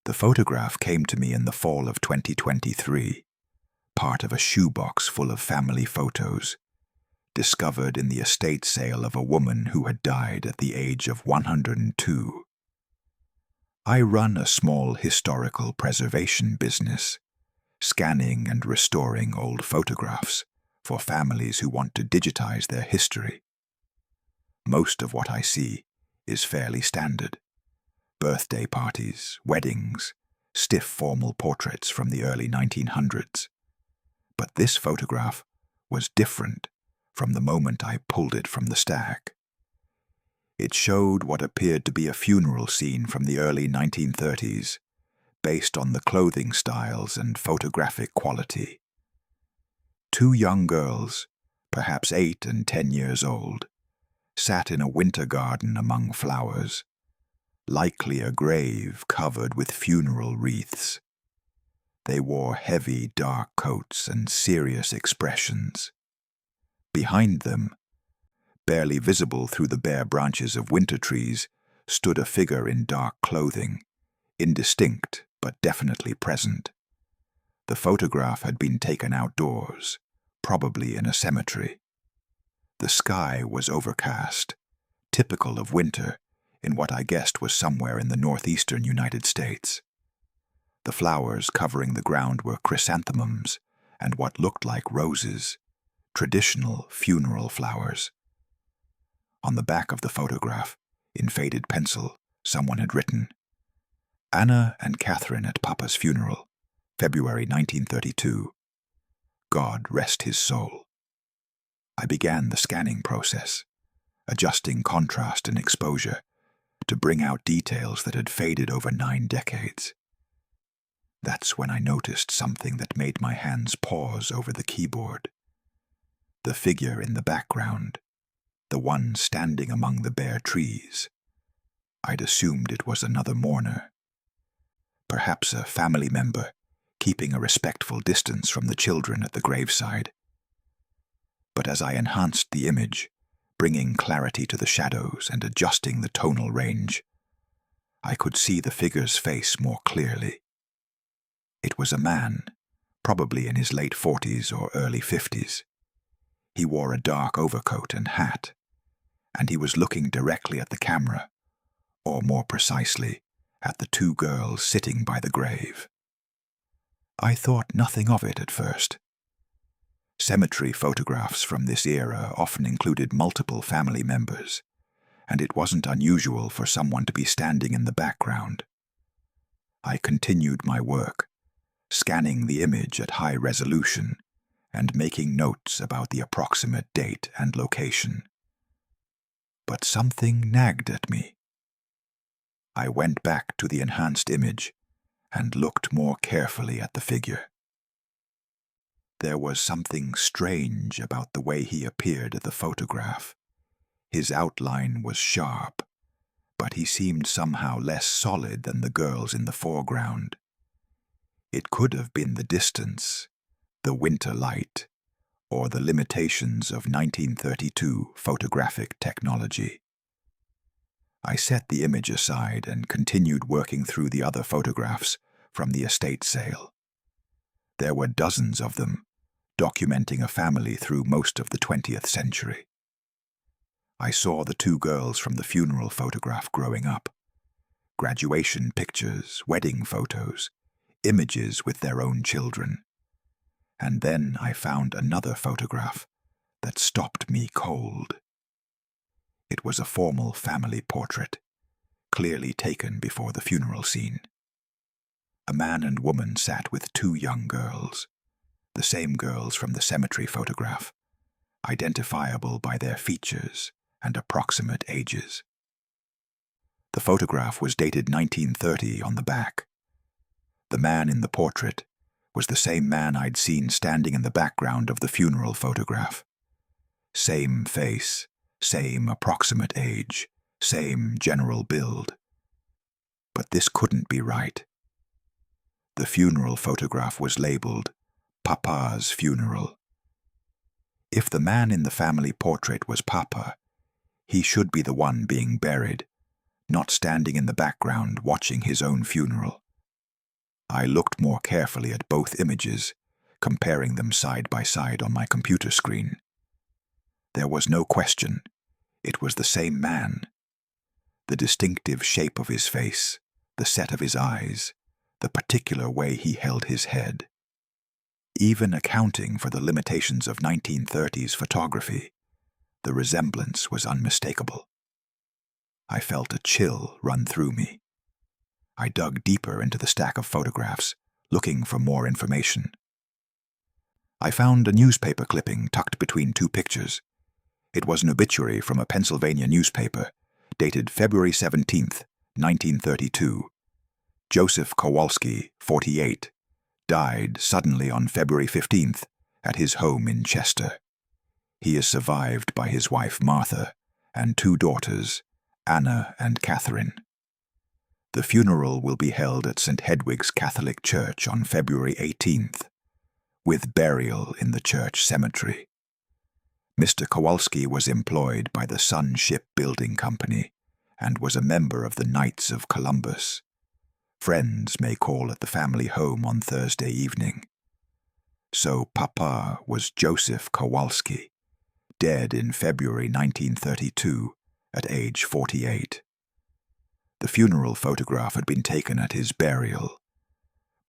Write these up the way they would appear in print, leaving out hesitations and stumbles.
The photograph came to me in the fall of 2023, part of a shoebox full of family photos, discovered in the estate sale of a woman who had died at the age of 102. I run a small historical preservation business, scanning and restoring old photographs for families who want to digitize their history. Most of what I see is fairly standard. Birthday parties, weddings, stiff formal portraits from the early 1900s. But this photograph was different from the moment I pulled it from the stack. It showed what appeared to be a funeral scene from the early 1930s, based on the clothing styles and photographic quality. Two young girls, perhaps 8 and 10 years old, sat in a winter garden among flowers, likely a grave covered with funeral wreaths. They wore heavy, dark coats and serious expressions. Behind them, barely visible through the bare branches of winter trees, stood a figure in dark clothing, indistinct but definitely present. The photograph had been taken outdoors, probably in a cemetery. The sky was overcast, typical of winter, in what I guessed was somewhere in the northeastern United States. The flowers covering the ground were chrysanthemums and what looked like roses, traditional funeral flowers. On the back of the photograph, in faded pencil, someone had written, "Anna and Catherine at Papa's funeral, February 1932. God rest his soul." I began the scanning process, adjusting contrast and exposure to bring out details that had faded over 9 decades. That's when I noticed something that made my hands pause over the keyboard. The figure in the background, the one standing among the bare trees. I'd assumed it was another mourner. Perhaps a family member, keeping a respectful distance from the children at the graveside. But as I enhanced the image, bringing clarity to the shadows and adjusting the tonal range, I could see the figure's face more clearly. It was a man, probably in his late 40s or early 50s. He wore a dark overcoat and hat, and he was looking directly at the camera, or more precisely, at the 2 girls sitting by the grave. I thought nothing of it at first. Cemetery photographs from this era often included multiple family members, and it wasn't unusual for someone to be standing in the background. I continued my work, scanning the image at high resolution and making notes about the approximate date and location. But something nagged at me. I went back to the enhanced image and looked more carefully at the figure. There was something strange about the way he appeared at the photograph. His outline was sharp, but he seemed somehow less solid than the girls in the foreground. It could have been the distance, the winter light, or the limitations of 1932 photographic technology. I set the image aside and continued working through the other photographs from the estate sale. There were dozens of them, documenting a family through most of the 20th century. I saw the 2 girls from the funeral photograph growing up. Graduation pictures, wedding photos, images with their own children. And then I found another photograph that stopped me cold. It was a formal family portrait, clearly taken before the funeral scene. A man and woman sat with 2 young girls, the same girls from the cemetery photograph, identifiable by their features and approximate ages. The photograph was dated 1930 on the back. The man in the portrait was the same man I'd seen standing in the background of the funeral photograph. Same face, same approximate age, same general build. But this couldn't be right. The funeral photograph was labeled Papa's funeral. If the man in the family portrait was Papa, he should be the one being buried, not standing in the background watching his own funeral. I looked more carefully at both images, comparing them side by side on my computer screen. There was no question. It was the same man. The distinctive shape of his face, the set of his eyes, the particular way he held his head. Even accounting for the limitations of 1930s photography, the resemblance was unmistakable. I felt a chill run through me. I dug deeper into the stack of photographs, looking for more information. I found a newspaper clipping tucked between two pictures. It was an obituary from a Pennsylvania newspaper, dated February 17th, 1932. Joseph Kowalski, 48, died suddenly on February 15th at his home in Chester. He is survived by his wife Martha and two daughters, Anna and Catherine. The funeral will be held at St. Hedwig's Catholic Church on February 18th, with burial in the church cemetery. Mr. Kowalski was employed by the Sun Ship Building Company and was a member of the Knights of Columbus. Friends may call at the family home on Thursday evening. So Papa was Joseph Kowalski, dead in February 1932 at age 48. The funeral photograph had been taken at his burial,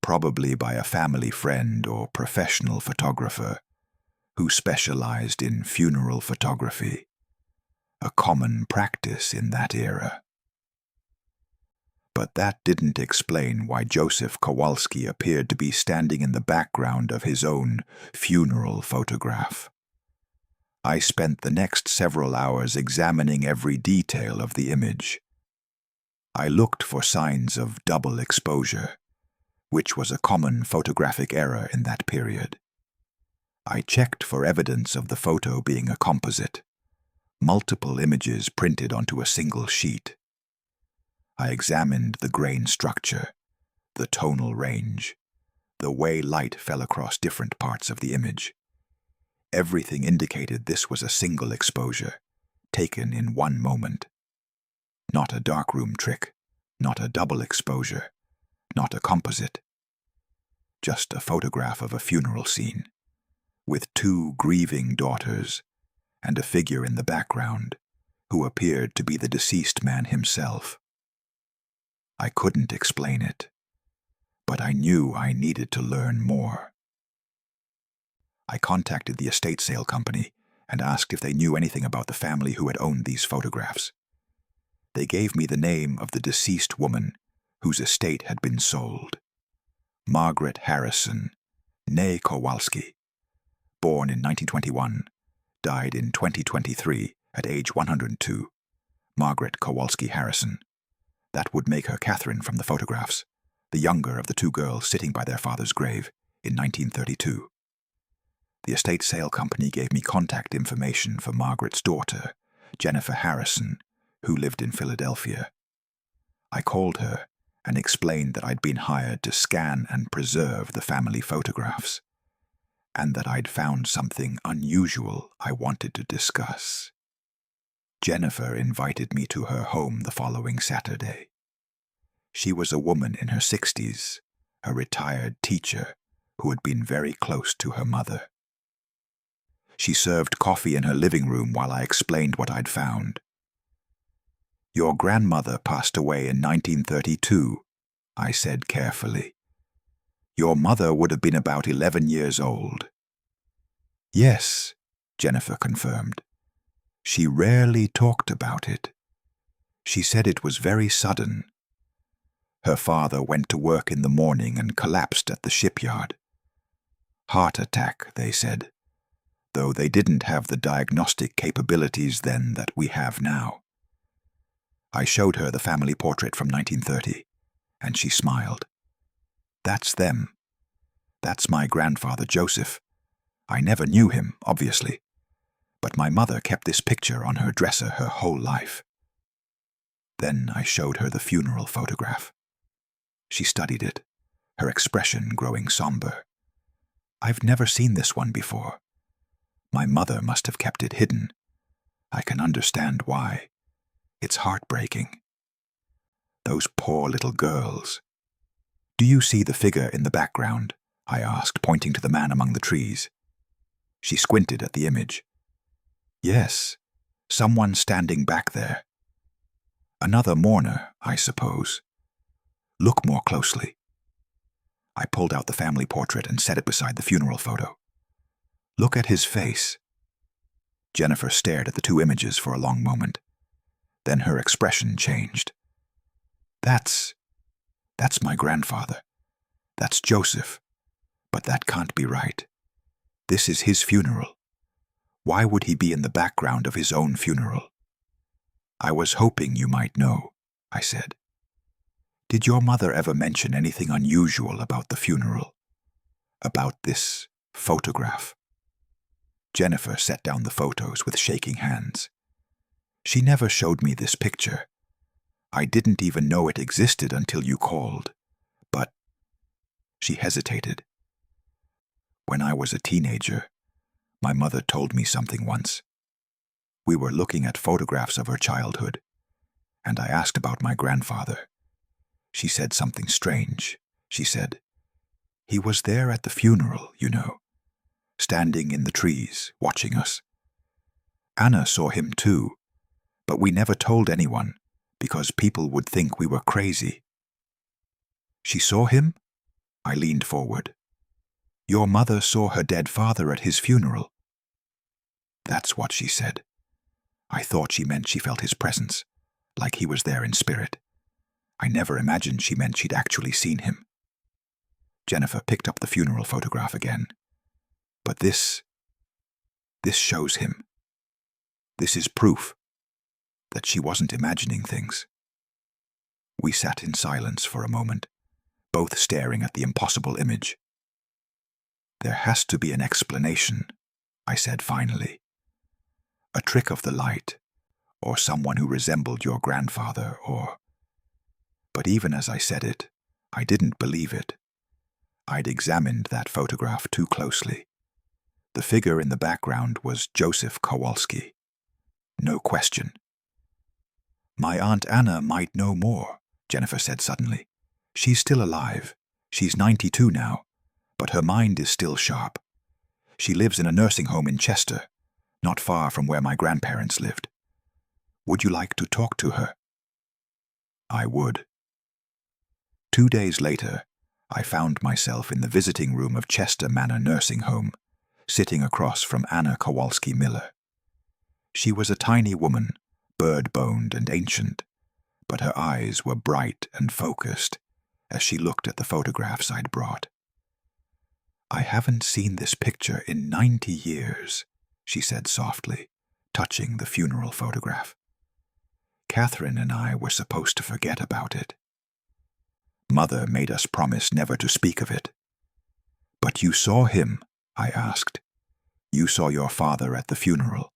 probably by a family friend or professional photographer who specialized in funeral photography, a common practice in that era. But that didn't explain why Joseph Kowalski appeared to be standing in the background of his own funeral photograph. I spent the next several hours examining every detail of the image. I looked for signs of double exposure, which was a common photographic error in that period. I checked for evidence of the photo being a composite, multiple images printed onto a single sheet. I examined the grain structure, the tonal range, the way light fell across different parts of the image. Everything indicated this was a single exposure, taken in one moment. Not a darkroom trick, not a double exposure, not a composite. Just a photograph of a funeral scene, with two grieving daughters and a figure in the background who appeared to be the deceased man himself. I couldn't explain it, but I knew I needed to learn more. I contacted the estate sale company and asked if they knew anything about the family who had owned these photographs. They gave me the name of the deceased woman whose estate had been sold. Margaret Harrison, née Kowalski, born in 1921, died in 2023 at age 102. Margaret Kowalski Harrison. That would make her Catherine from the photographs, the younger of the two girls sitting by their father's grave in 1932. The estate sale company gave me contact information for Margaret's daughter, Jennifer Harrison, who lived in Philadelphia. I called her and explained that I'd been hired to scan and preserve the family photographs, and that I'd found something unusual I wanted to discuss. Jennifer invited me to her home the following Saturday. She was a woman in her 60s, a retired teacher who had been very close to her mother. She served coffee in her living room while I explained what I'd found. "Your grandmother passed away in 1932, I said carefully. Your mother would have been about 11 years old. Yes, Jennifer confirmed. She rarely talked about it. She said it was very sudden. Her father went to work in the morning and collapsed at the shipyard. Heart attack, they said, though they didn't have the diagnostic capabilities then that we have now. I showed her the family portrait from 1930, and she smiled. That's them. That's my grandfather, Joseph. I never knew him, obviously, but my mother kept this picture on her dresser her whole life. Then I showed her the funeral photograph. She studied it, her expression growing somber. I've never seen this one before. My mother must have kept it hidden. I can understand why. It's heartbreaking. Those poor little girls. Do you see the figure in the background? I asked, pointing to the man among the trees. She squinted at the image. Yes, someone standing back there. Another mourner, I suppose. Look more closely. I pulled out the family portrait and set it beside the funeral photo. Look at his face. Jennifer stared at the two images for a long moment. Then her expression changed. That's my grandfather. That's Joseph. But that can't be right. This is his funeral. Why would he be in the background of his own funeral? I was hoping you might know, I said. Did your mother ever mention anything unusual about the funeral? About this photograph? Jennifer set down the photos with shaking hands. She never showed me this picture. I didn't even know it existed until you called. But she hesitated. When I was a teenager, my mother told me something once. We were looking at photographs of her childhood, and I asked about my grandfather. She said something strange. She said, "He was there at the funeral, you know, standing in the trees, watching us. Anna saw him too, but we never told anyone because people would think we were crazy." She saw him? I leaned forward. Your mother saw her dead father at his funeral? That's what she said. I thought she meant she felt his presence, like he was there in spirit. I never imagined she meant she'd actually seen him. Jennifer picked up the funeral photograph again. But this shows him. This is proof that she wasn't imagining things. We sat in silence for a moment, both staring at the impossible image. There has to be an explanation, I said finally. A trick of the light, or someone who resembled your grandfather, or... But even as I said it, I didn't believe it. I'd examined that photograph too closely. The figure in the background was Joseph Kowalski. No question. My Aunt Anna might know more, Jennifer said suddenly. She's still alive. She's 92 now, but her mind is still sharp. She lives in a nursing home in Chester, not far from where my grandparents lived. Would you like to talk to her? I would. 2 days later, I found myself in the visiting room of Chester Manor Nursing Home, sitting across from Anna Kowalski Miller. She was a tiny woman, bird-boned and ancient, but her eyes were bright and focused as she looked at the photographs I'd brought. I haven't seen this picture in 90 years, she said softly, touching the funeral photograph. Catherine and I were supposed to forget about it. Mother made us promise never to speak of it. But you saw him, I asked. You saw your father at the funeral.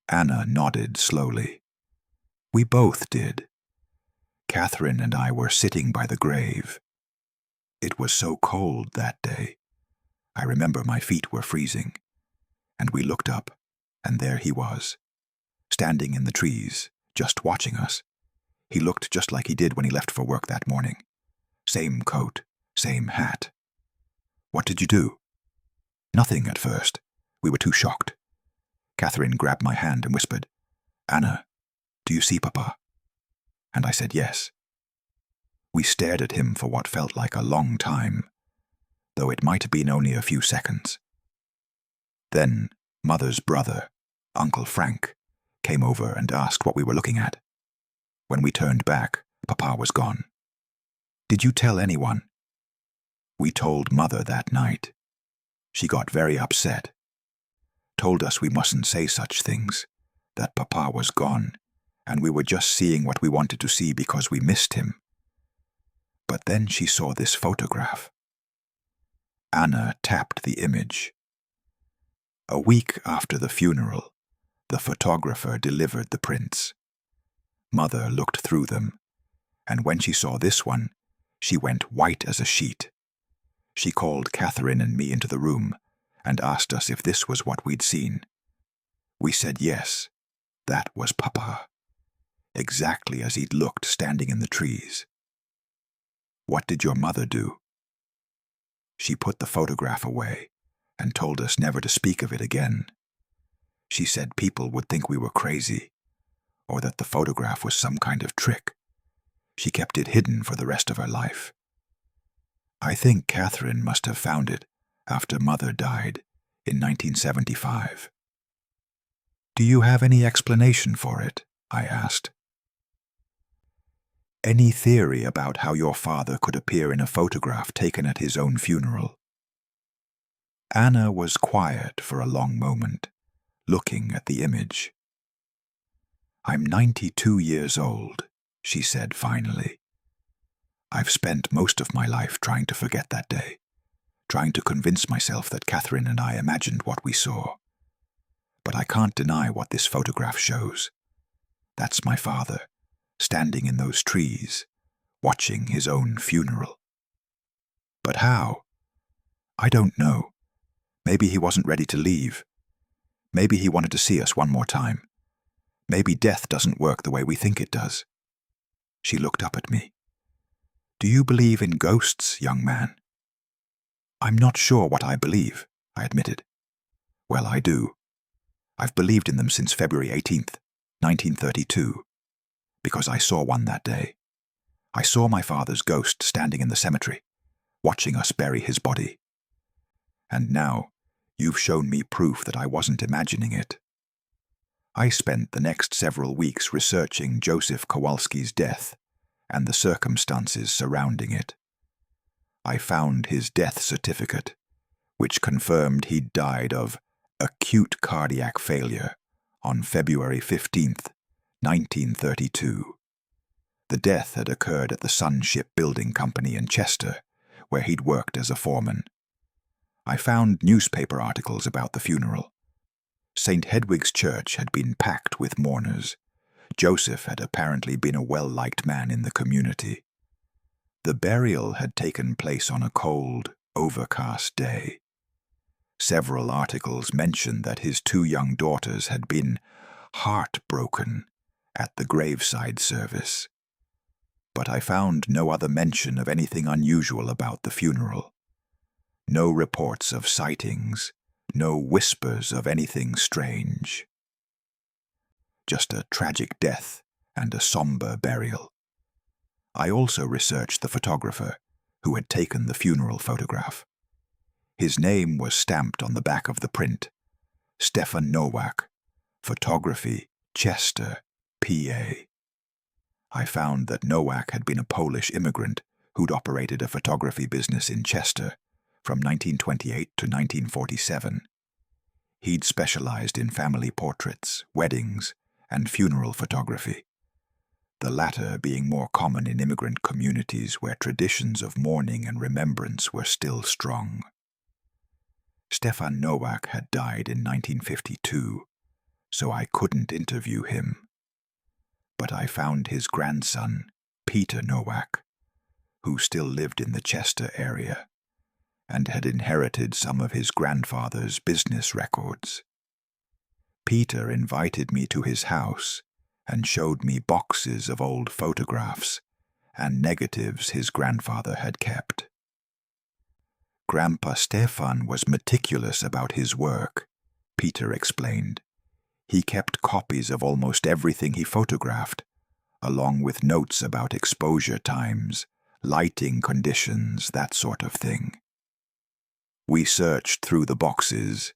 Anna nodded slowly. We both did. Catherine and I were sitting by the grave. It was so cold that day. I remember my feet were freezing. And we looked up, and there he was, standing in the trees, just watching us. He looked just like he did when he left for work that morning. Same coat, same hat. What did you do? Nothing at first. We were too shocked. Catherine grabbed my hand and whispered, Anna, do you see Papa? And I said yes. We stared at him for what felt like a long time, though it might have been only a few seconds. Then Mother's brother, Uncle Frank, came over and asked what we were looking at. When we turned back, Papa was gone. Did you tell anyone? We told Mother that night. She got very upset. Told us we mustn't say such things, that Papa was gone, and we were just seeing what we wanted to see because we missed him. But then she saw this photograph. Anna tapped the image. A week after the funeral, the photographer delivered the prints. Mother looked through them, and when she saw this one, she went white as a sheet. She called Catherine and me into the room and asked us if this was what we'd seen. We said yes, that was Papa, exactly as he'd looked standing in the trees. What did your mother do?" "She put the photograph away and told us never to speak of it again. She said people would think we were crazy, or that the photograph was some kind of trick. She kept it hidden for the rest of her life. I think Catherine must have found it after Mother died in 1975. "Do you have any explanation for it?" I asked. "Any theory about how your father could appear in a photograph taken at his own funeral?" Anna was quiet for a long moment, looking at the image. "I'm 92 years old," she said finally. "I've spent most of my life trying to forget that day, trying to convince myself that Catherine and I imagined what we saw. But I can't deny what this photograph shows. That's my father, standing in those trees, watching his own funeral." "But how?" "I don't know. Maybe he wasn't ready to leave. Maybe he wanted to see us one more time. Maybe death doesn't work the way we think it does." She looked up at me. "Do you believe in ghosts, young man?" "I'm not sure what I believe," I admitted. "Well, I do. I've believed in them since February 18th, 1932, because I saw one that day. I saw my father's ghost standing in the cemetery, watching us bury his body. And now, you've shown me proof that I wasn't imagining it." I spent the next several weeks researching Joseph Kowalski's death and the circumstances surrounding it. I found his death certificate, which confirmed he'd died of acute cardiac failure on February 15th, 1932. The death had occurred at the Sun Shipbuilding Company in Chester, where he'd worked as a foreman. I found newspaper articles about the funeral. St. Hedwig's Church had been packed with mourners. Joseph had apparently been a well-liked man in the community. The burial had taken place on a cold, overcast day. Several articles mentioned that his 2 young daughters had been heartbroken at the graveside service. But I found no other mention of anything unusual about the funeral. No reports of sightings, no whispers of anything strange. Just a tragic death and a somber burial. I also researched the photographer who had taken the funeral photograph. His name was stamped on the back of the print: Stefan Nowak, Photography, Chester, PA. I found that Nowak had been a Polish immigrant who'd operated a photography business in Chester from 1928 to 1947. He'd specialized in family portraits, weddings, and funeral photography, the latter being more common in immigrant communities where traditions of mourning and remembrance were still strong. Stefan Nowak had died in 1952, so I couldn't interview him. But I found his grandson, Peter Nowak, who still lived in the Chester area and had inherited some of his grandfather's business records. Peter invited me to his house and showed me boxes of old photographs and negatives his grandfather had kept. Grandpa Stefan was meticulous about his work, Peter explained. He kept copies of almost everything he photographed, along with notes about exposure times, lighting conditions, that sort of thing. We searched through the boxes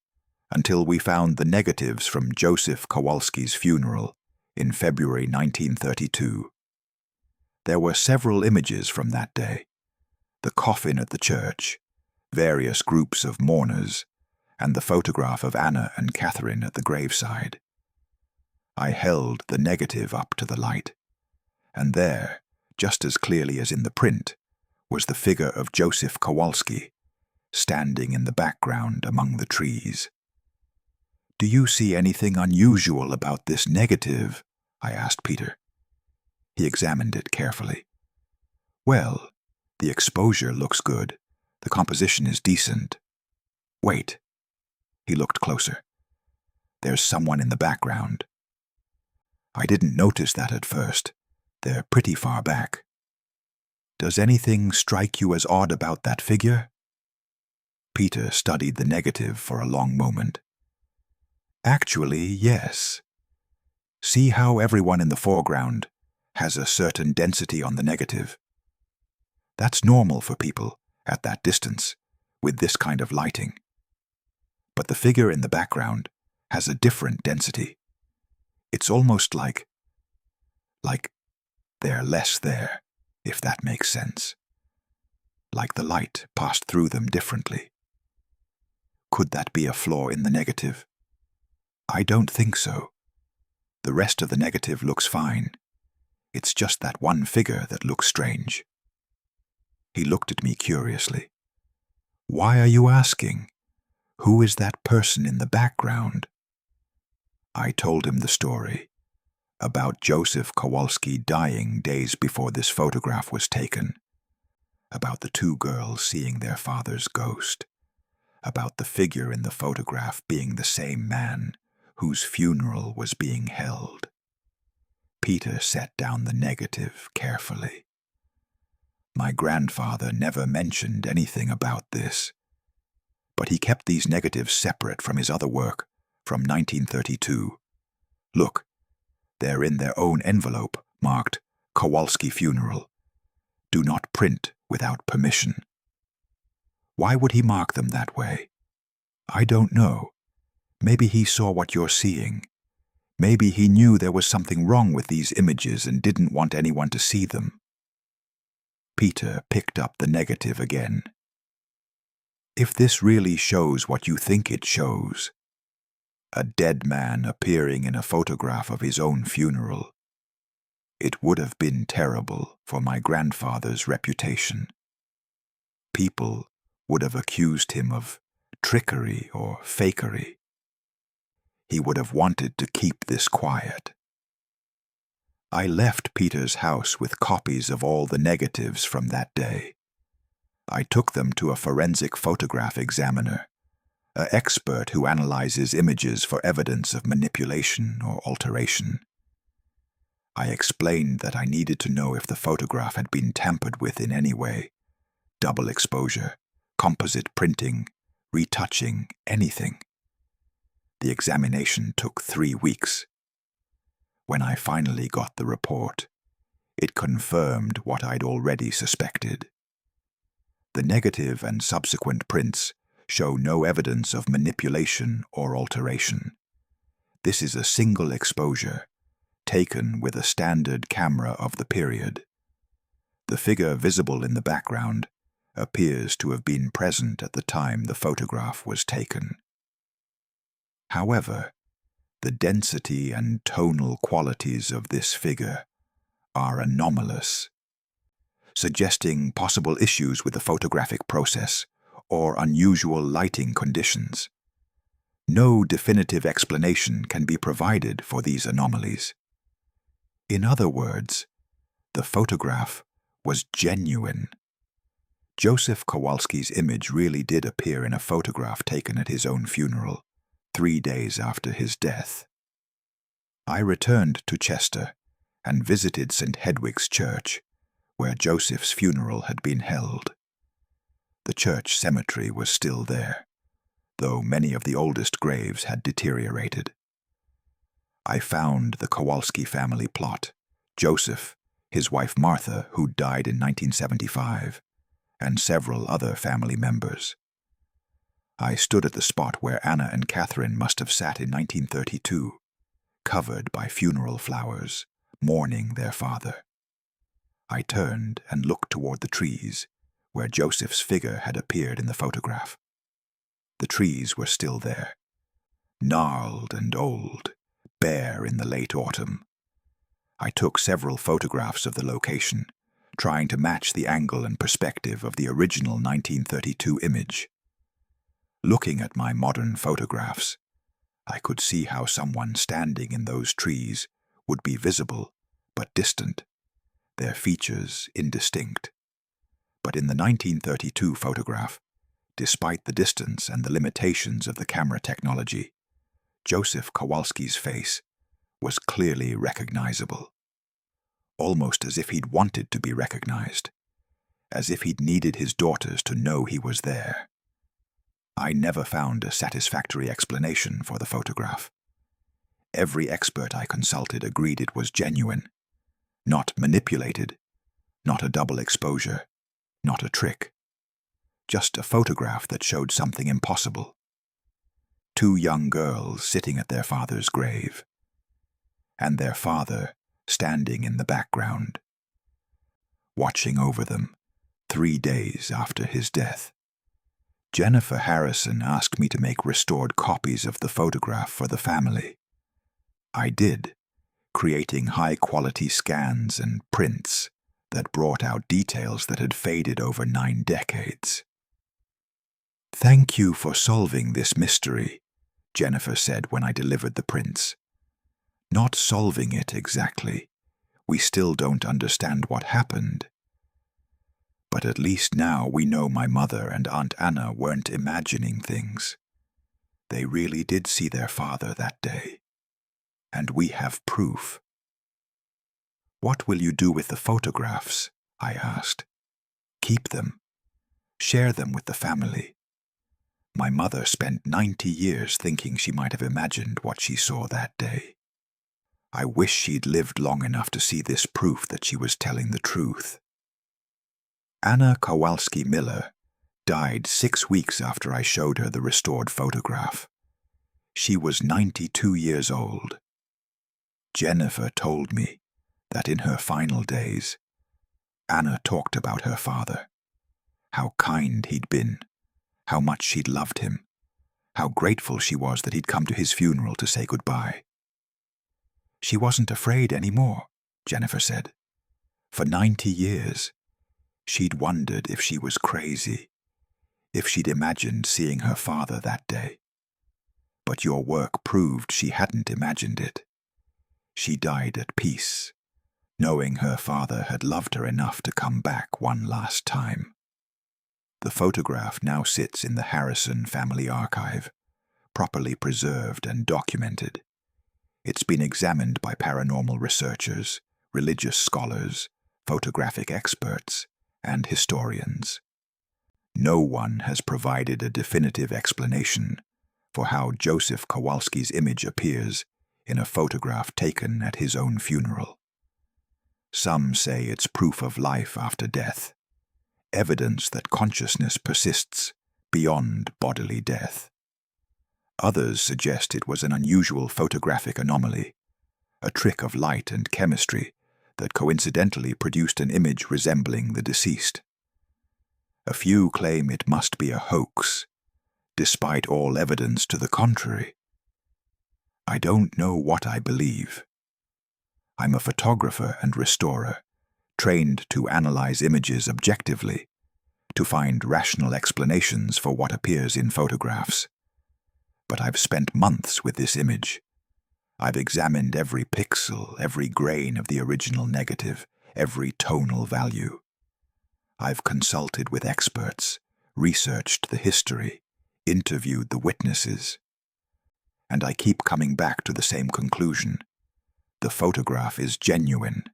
until we found the negatives from Joseph Kowalski's funeral in February 1932. There were several images from that day: the coffin at the church, various groups of mourners, and the photograph of Anna and Catherine at the graveside. I held the negative up to the light, and there, just as clearly as in the print, was the figure of Joseph Kowalski, standing in the background among the trees. "Do you see anything unusual about this negative?" I asked Peter. He examined it carefully. "Well, the exposure looks good. The composition is decent. Wait." He looked closer. "There's someone in the background." I didn't notice that at first. They're pretty far back. Does anything strike you as odd about that figure? Peter studied the negative for a long moment. Actually, yes. See how everyone in the foreground has a certain density on the negative? That's normal for people at that distance with this kind of lighting. But the figure in the background has a different density. It's almost like they're less there, if that makes sense. Like the light passed through them differently. Could that be a flaw in the negative? I don't think so. The rest of the negative looks fine. It's just that one figure that looks strange. He looked at me curiously. Why are you asking? Who is that person in the background? I told him the story about Joseph Kowalski dying days before this photograph was taken, about the two girls seeing their father's ghost, about the figure in the photograph being the same man whose funeral was being held. Peter set down the negative carefully. My grandfather never mentioned anything about this, but he kept these negatives separate from his other work from 1932. Look, they're in their own envelope marked Kowalski Funeral. Do not print without permission. Why would he mark them that way? I don't know. Maybe he saw what you're seeing. Maybe he knew there was something wrong with these images and didn't want anyone to see them. Peter picked up the negative again. If this really shows what you think it shows, a dead man appearing in a photograph of his own funeral, it would have been terrible for my grandfather's reputation. People would have accused him of trickery or fakery. He would have wanted to keep this quiet. I left Peter's house with copies of all the negatives from that day. I took them to a forensic photograph examiner, an expert who analyzes images for evidence of manipulation or alteration. I explained that I needed to know if the photograph had been tampered with in any way, double exposure, composite printing, retouching, anything. The examination took 3 weeks. When I finally got the report, it confirmed what I'd already suspected. The negative and subsequent prints show no evidence of manipulation or alteration. This is a single exposure, taken with a standard camera of the period. The figure visible in the background appears to have been present at the time the photograph was taken. However, the density and tonal qualities of this figure are anomalous, suggesting possible issues with the photographic process or unusual lighting conditions. No definitive explanation can be provided for these anomalies. In other words, the photograph was genuine. Joseph Kowalski's image really did appear in a photograph taken at his own funeral, 3 days after his death. I returned to Chester and visited St. Hedwig's Church, where Joseph's funeral had been held. The church cemetery was still there, though many of the oldest graves had deteriorated. I found the Kowalski family plot, Joseph, his wife Martha, who died in 1975, and several other family members. I stood at the spot where Anna and Catherine must have sat in 1932, covered by funeral flowers, mourning their father. I turned and looked toward the trees, where Joseph's figure had appeared in the photograph. The trees were still there, gnarled and old, bare in the late autumn. I took several photographs of the location, trying to match the angle and perspective of the original 1932 image. Looking at my modern photographs, I could see how someone standing in those trees would be visible but distant, their features indistinct. But in the 1932 photograph, despite the distance and the limitations of the camera technology, Joseph Kowalski's face was clearly recognizable, almost as if he'd wanted to be recognized. as if he'd needed his daughters to know he was there. I never found a satisfactory explanation for the photograph. Every expert I consulted agreed it was genuine, not manipulated, not a double exposure, not a trick. Just a photograph that showed something impossible. Two young girls sitting at their father's grave, and their father standing in the background, watching over them 3 days after his death. Jennifer Harrison asked me to make restored copies of the photograph for the family. I did, creating high-quality scans and prints that brought out details that had faded over 9 decades. "Thank you for solving this mystery," Jennifer said when I delivered the prints. "Not solving it exactly. We still don't understand what happened. But at least now we know my mother and Aunt Anna weren't imagining things. They really did see their father that day. And we have proof." "What will you do with the photographs?" I asked. "Keep them. Share them with the family. My mother spent 90 years thinking she might have imagined what she saw that day. I wish she'd lived long enough to see this proof that she was telling the truth." Anna Kowalski Miller died 6 weeks after I showed her the restored photograph. She was 92 years old. Jennifer told me that in her final days, Anna talked about her father, how kind he'd been, how much she'd loved him, how grateful she was that he'd come to his funeral to say goodbye. "She wasn't afraid anymore," Jennifer said. "For 90 years, she'd wondered if she was crazy, if she'd imagined seeing her father that day. But your work proved she hadn't imagined it. She died at peace, knowing her father had loved her enough to come back one last time." The photograph now sits in the Harrison family archive, properly preserved and documented. It's been examined by paranormal researchers, religious scholars, photographic experts, and historians. No one has provided a definitive explanation for how Joseph Kowalski's image appears in a photograph taken at his own funeral. Some say it's proof of life after death, evidence that consciousness persists beyond bodily death. Others suggest it was an unusual photographic anomaly, a trick of light and chemistry that coincidentally produced an image resembling the deceased. A few claim it must be a hoax, despite all evidence to the contrary. I don't know what I believe. I'm a photographer and restorer, trained to analyze images objectively, to find rational explanations for what appears in photographs. But I've spent months with this image. I've examined every pixel, every grain of the original negative, every tonal value. I've consulted with experts, researched the history, interviewed the witnesses. And I keep coming back to the same conclusion. The photograph is genuine.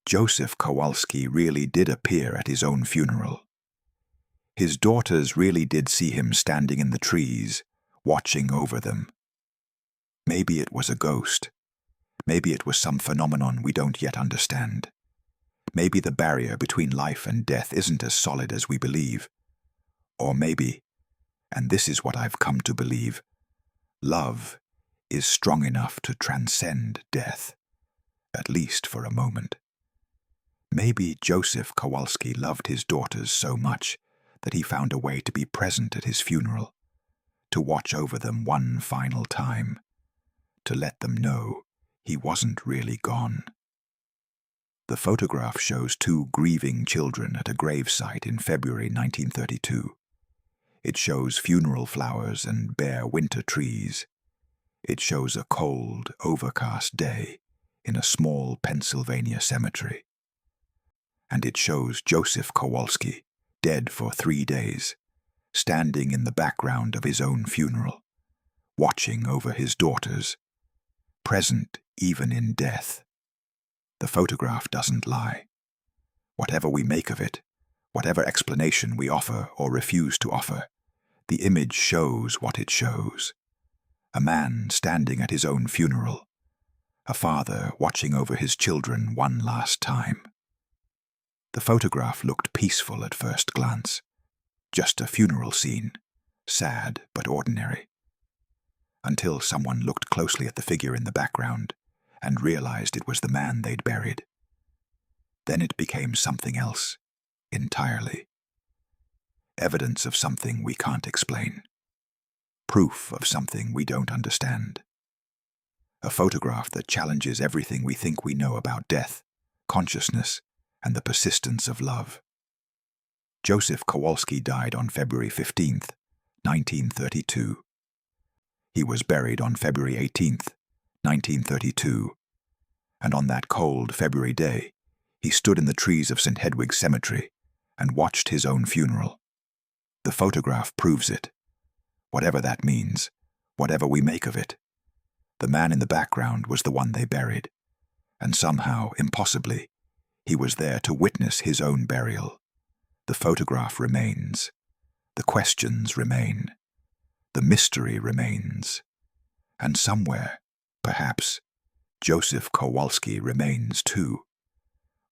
Joseph Kowalski really did appear at his own funeral. His daughters really did see him standing in the trees, watching over them. Maybe it was a ghost. Maybe it was some phenomenon we don't yet understand. Maybe the barrier between life and death isn't as solid as we believe. Or maybe, and this is what I've come to believe, love is strong enough to transcend death, at least for a moment. Maybe Joseph Kowalski loved his daughters so much that he found a way to be present at his funeral, to watch over them one final time, to let them know he wasn't really gone. The photograph shows 2 grieving children at a gravesite in February 1932. It shows funeral flowers and bare winter trees. It shows a cold, overcast day in a small Pennsylvania cemetery. And it shows Joseph Kowalski, dead for 3 days, standing in the background of his own funeral, watching over his daughters, present even in death. The photograph doesn't lie. Whatever we make of it, whatever explanation we offer or refuse to offer, the image shows what it shows. A man standing at his own funeral, a father watching over his children one last time. The photograph looked peaceful at first glance, just a funeral scene, sad but ordinary. Until someone looked closely at the figure in the background and realized it was the man they'd buried. Then it became something else, entirely. Evidence of something we can't explain. Proof of something we don't understand. A photograph that challenges everything we think we know about death, consciousness, and the persistence of love. Joseph Kowalski died on February 15th, 1932. He was buried on February 18th, 1932, and on that cold February day, he stood in the trees of St. Hedwig's Cemetery and watched his own funeral. The photograph proves it. Whatever that means, whatever we make of it. The man in the background was the one they buried, and somehow, impossibly, he was there to witness his own burial. The photograph remains. The questions remain. The mystery remains. And somewhere, perhaps, Joseph Kowalski remains too,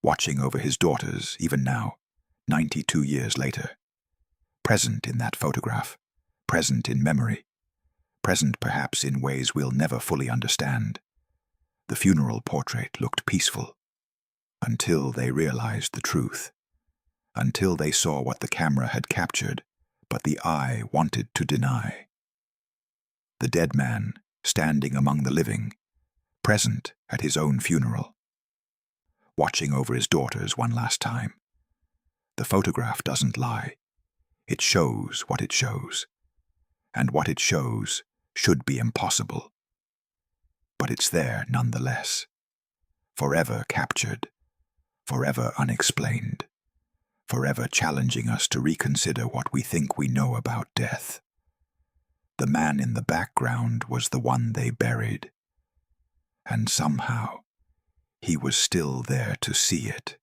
watching over his daughters even now, 92 years later. Present in that photograph, present in memory, present perhaps in ways we'll never fully understand. The funeral portrait looked peaceful, until they realized the truth, until they saw what the camera had captured, but the eye wanted to deny. The dead man, standing among the living, present at his own funeral, watching over his daughters one last time. The photograph doesn't lie. It shows what it shows, and what it shows should be impossible. But it's there nonetheless, forever captured, forever unexplained, forever challenging us to reconsider what we think we know about death. The man in the background was the one they buried, and somehow he was still there to see it.